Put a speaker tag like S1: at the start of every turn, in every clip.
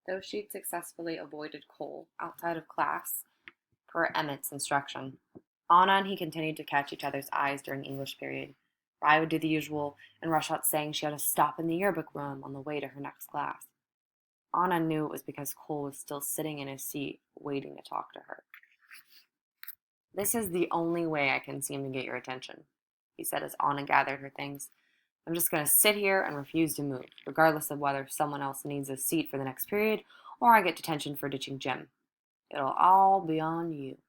S1: though she'd successfully avoided Cole outside of class per Emmett's instruction. Anna and he continued to catch each other's eyes during English period. Rye would do the usual and rush out saying she had to stop in the yearbook room on the way to her next class. Anna knew it was because Cole was still sitting in his seat, waiting to talk to her. "This is the only way I can seem to get your attention," he said as Anna gathered her things. "I'm just going to sit here and refuse to move, regardless of whether someone else needs a seat for the next period or I get detention for ditching gym. It'll all be on you."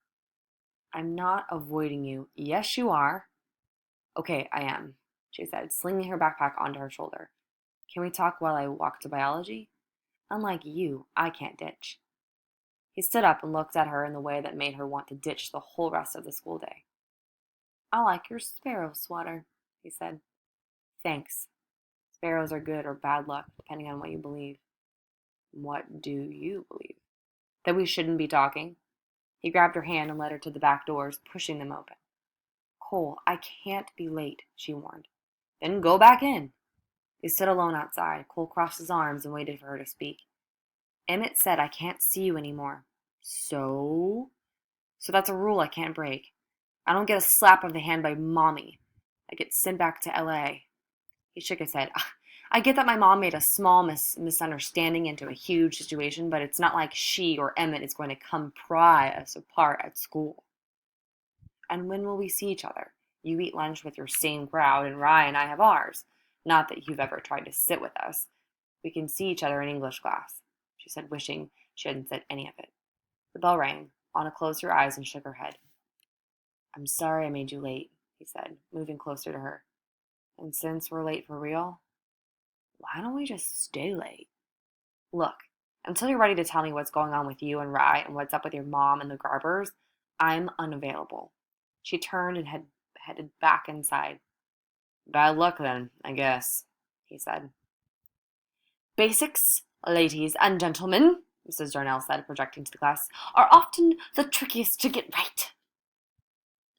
S1: "I'm not avoiding you." "Yes, you are." "Okay, I am," she said, slinging her backpack onto her shoulder. "Can we talk while I walk to biology? Unlike you, I can't ditch." He stood up and looked at her in the way that made her want to ditch the whole rest of the school day. "I like your sparrow sweater," he said. "Thanks. Sparrows are good or bad luck, depending on what you believe." "What do you believe?" "That we shouldn't be talking." He grabbed her hand and led her to the back doors, pushing them open. "Cole, I can't be late," she warned. "Then go back in." They stood alone outside. Cole crossed his arms and waited for her to speak. "Emmett said I can't see you anymore." "So?" "So that's a rule I can't break. I don't get a slap of the hand by mommy. I get sent back to LA. He shook his head. "I get that my mom made a small misunderstanding into a huge situation, but it's not like she or Emmett is going to come pry us apart at school." "And when will we see each other? You eat lunch with your same crowd, and Rye and I have ours. Not that you've ever tried to sit with us. We can see each other in English class," she said, wishing she hadn't said any of it. The bell rang. Anna closed her eyes and shook her head. "I'm sorry I made you late," he said, moving closer to her. "And since we're late for real, why don't we just stay late? Look, until you're ready to tell me what's going on with you and Rye and what's up with your mom and the Garbers, I'm unavailable." She turned and headed back inside. "Bad luck then, I guess," he said. "Basics, ladies and gentlemen," Mrs. Darnell said, projecting to the class, "are often the trickiest to get right."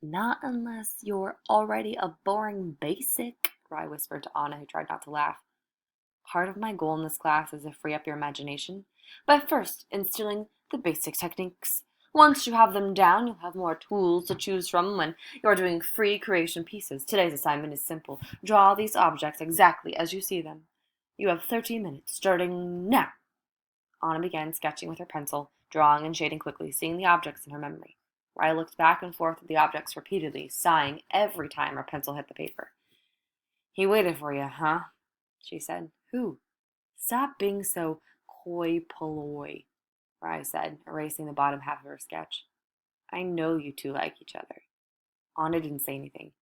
S1: "Not unless you're already a boring basic," Rye whispered to Anna, who tried not to laugh. "Part of my goal in this class is to free up your imagination by first instilling the basic techniques. Once you have them down, you'll have more tools to choose from when you're doing free creation pieces. Today's assignment is simple. Draw these objects exactly as you see them. You have 30 minutes, starting now." Anna began sketching with her pencil, drawing and shading quickly, seeing the objects in her memory. Rye looked back and forth at the objects repeatedly, sighing every time her pencil hit the paper. "He waited for you, huh?" she said. "Who?" "Stop being so coy polloi," Rye said, erasing the bottom half of her sketch. "I know you two like each other." Anna didn't say anything.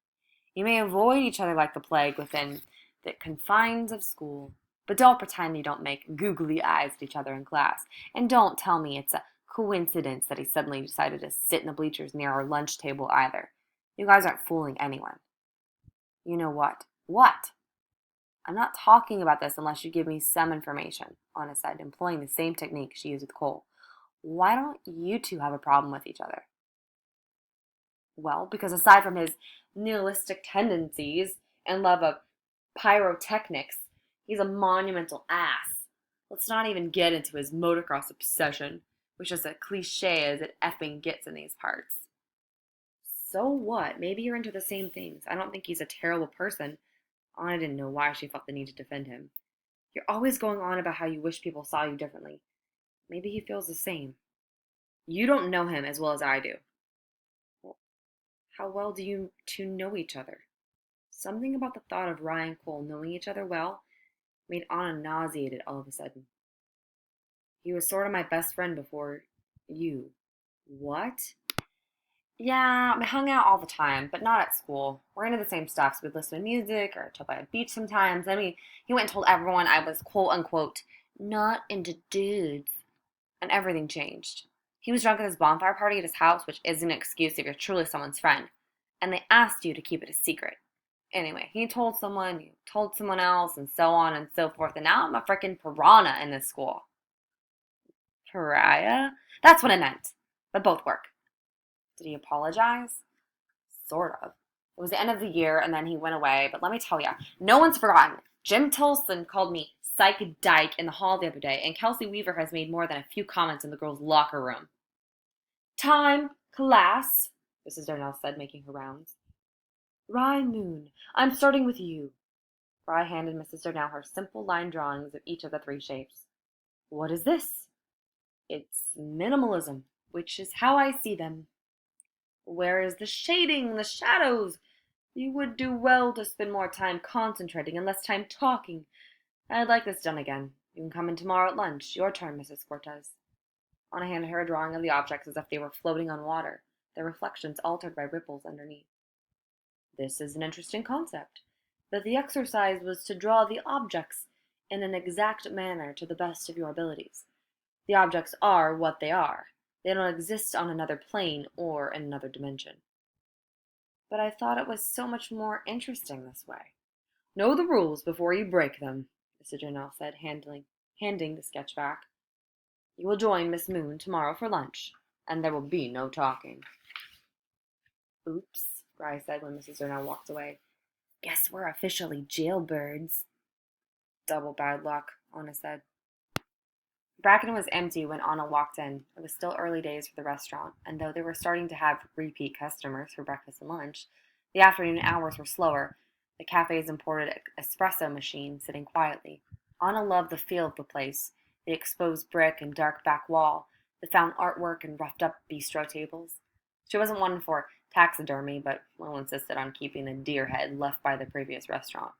S1: "You may avoid each other like the plague within the confines of school, but don't pretend you don't make googly eyes at each other in class. And don't tell me it's a coincidence that he suddenly decided to sit in the bleachers near our lunch table either. You guys aren't fooling anyone." "You know what?" "What?" "I'm not talking about this unless you give me some information," Anna said, employing the same technique she used with Cole. "Why don't you two have a problem with each other?" "Well, because aside from his nihilistic tendencies and love of pyrotechnics, he's a monumental ass. Let's not even get into his motocross obsession, which is as cliche as it effing gets in these parts." "So what? Maybe you're into the same things. I don't think he's a terrible person." Anna didn't know why she felt the need to defend him. "You're always going on about how you wish people saw you differently. Maybe he feels the same." "You don't know him as well as I do." "Well, how well do you two know each other?" Something about the thought of Ryan Cole knowing each other well made Anna nauseated all of a sudden. "He was sort of my best friend before you." "What?" "Yeah, we hung out all the time, but not at school. We're into the same stuff, so we'd listen to music or chill by a beach sometimes. He went and told everyone I was quote unquote not into dudes, and everything changed. He was drunk at his bonfire party at his house, which isn't an excuse if you're truly someone's friend, and they asked you to keep it a secret. Anyway, he told someone, you told someone else, and so on and so forth, and now I'm a freaking piranha in this school." "Pariah?" "That's what I meant, but both work." "Did he apologize?" "Sort of. It was the end of the year, and then he went away, but let me tell you, no one's forgotten. Jim Tilson called me psych dyke in the hall the other day, and Kelsey Weaver has made more than a few comments in the girls' locker room. Time, class, Mrs. Darnell said, making her rounds. Rye Moon, I'm starting with you. Rye handed Mrs. Darnell her simple line drawings of each of the three shapes. What is this? It's minimalism, which is how I see them. Where is the shading, the shadows? You would do well to spend more time concentrating and less time talking. I'd like this done again. You can come in tomorrow at lunch. Your turn, Mrs. Cortez. Anna handed her a drawing of the objects as if they were floating on water, their reflections altered by ripples underneath. This is an interesting concept, but the exercise was to draw the objects in an exact manner to the best of your abilities. The objects are what they are. They don't exist on another plane or in another dimension. But I thought it was so much more interesting this way. Know the rules before you break them, Mr. Darnell said, handing the sketch back. You will join Miss Moon tomorrow for lunch, and there will be no talking. Oops, Rye said when Mrs. Darnell walked away. Guess we're officially jailbirds. Double bad luck, Anna said. Bracken was empty when Anna walked in. It was still early days for the restaurant, and though they were starting to have repeat customers for breakfast and lunch, the afternoon hours were slower, the cafe's imported espresso machine sitting quietly. Anna loved the feel of the place, the exposed brick and dark back wall, the found artwork and roughed-up bistro tables. She wasn't one for taxidermy, but Will insisted on keeping the deer head left by the previous restaurant,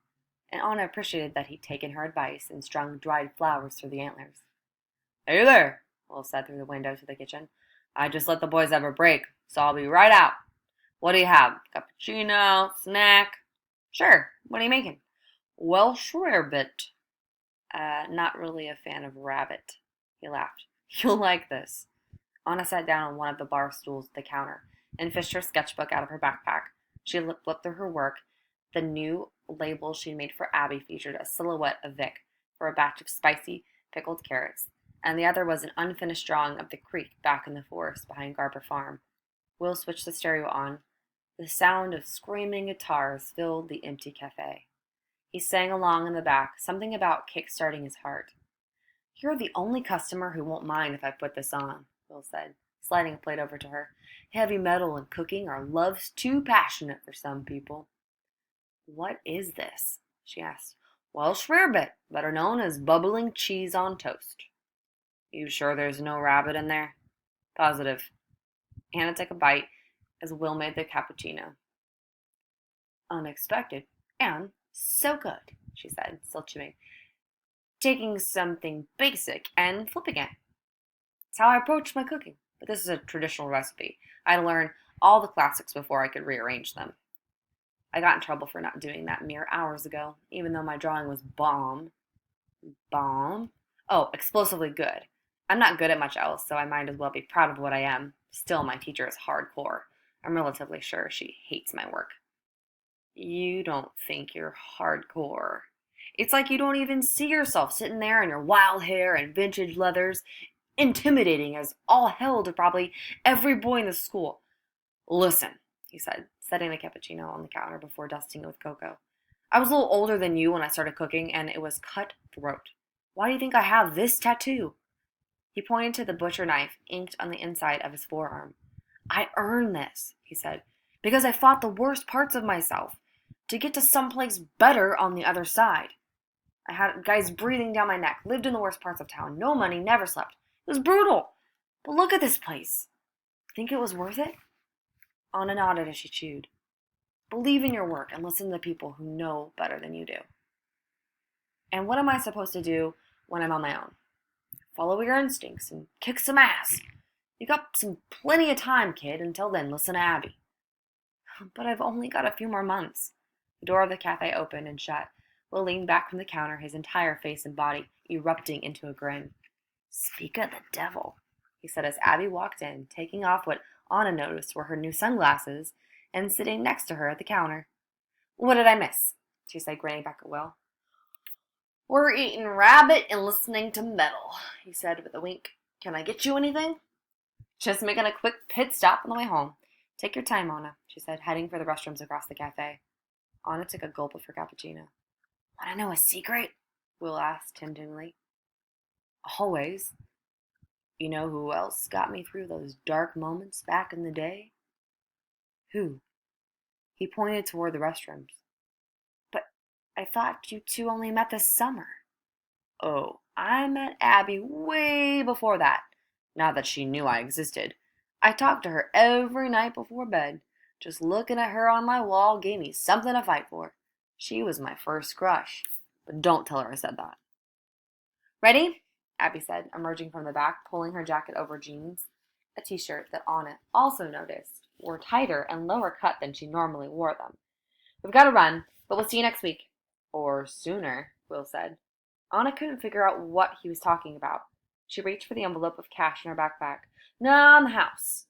S1: and Anna appreciated that he'd taken her advice and strung dried flowers through the antlers. Hey there, Will said through the window to the kitchen. I just let the boys have a break, so I'll be right out. What do you have? Cappuccino? Snack? Sure. What are you making? Welsh rarebit. Not really a fan of rabbit. He laughed. You'll like this. Anna sat down on one of the bar stools at the counter and fished her sketchbook out of her backpack. She flipped through her work. The new label she'd made for Abby featured a silhouette of Vic for a batch of spicy pickled carrots, and the other was an unfinished drawing of the creek back in the forest behind Garber Farm. Will switched the stereo on. The sound of screaming guitars filled the empty cafe. He sang along in the back, something about kick-starting his heart. You're the only customer who won't mind if I put this on, Will said, sliding a plate over to her. Heavy metal and cooking are loves too passionate for some people. What is this? She asked. Welsh rarebit, better known as bubbling cheese on toast. You sure there's no rabbit in there? Positive. Anna took a bite as Will made the cappuccino. Unexpected and so good, she said, still chewing. Taking something basic and flipping it. It's how I approach my cooking, but this is a traditional recipe. I had to learn all the classics before I could rearrange them. I got in trouble for not doing that mere hours ago, even though my drawing was bomb. Bomb? Oh, explosively good. I'm not good at much else, so I might as well be proud of what I am. Still, my teacher is hardcore. I'm relatively sure she hates my work. You don't think you're hardcore. It's like you don't even see yourself sitting there in your wild hair and vintage leathers, intimidating as all hell to probably every boy in the school. Listen, he said, setting the cappuccino on the counter before dusting it with cocoa. I was a little older than you when I started cooking, and it was cutthroat. Why do you think I have this tattoo? He pointed to the butcher knife inked on the inside of his forearm. I earned this, he said, because I fought the worst parts of myself to get to someplace better on the other side. I had guys breathing down my neck, lived in the worst parts of town, no money, never slept. It was brutal. But look at this place. Think it was worth it? Anna nodded as she chewed. Believe in your work and listen to the people who know better than you do. And what am I supposed to do when I'm on my own? Follow your instincts and kick some ass. You got plenty of time, kid. Until then, listen to Abby. But I've only got a few more months. The door of the cafe opened and shut. Will leaned back from the counter, his entire face and body erupting into a grin. Speak of the devil, he said as Abby walked in, taking off what Anna noticed were her new sunglasses and sitting next to her at the counter. What did I miss? She said, grinning back at Will. We're eating rabbit and listening to metal, he said with a wink. Can I get you anything? Just making a quick pit stop on the way home. Take your time, Anna, she said, heading for the restrooms across the cafe. Anna took a gulp of her cappuccino. Want to know a secret? Will asked tenderly. Always. You know who else got me through those dark moments back in the day? Who? He pointed toward the restrooms. But I thought you two only met this summer. Oh, I met Abby way before that. Not that she knew I existed. I talked to her every night before bed. Just looking at her on my wall gave me something to fight for. She was my first crush. But don't tell her I said that. Ready? Abby said, emerging from the back, pulling her jacket over jeans. A t-shirt that Anna also noticed were tighter and lower cut than she normally wore them. We've got to run, but we'll see you next week. Or sooner, Will said. Anna couldn't figure out what he was talking about. She reached for the envelope of cash in her backpack. No, in the house.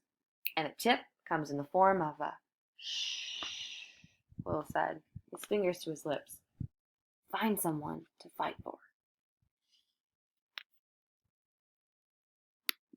S1: And a tip comes in the form of a shh, Will said, his fingers to his lips. Find someone to fight for.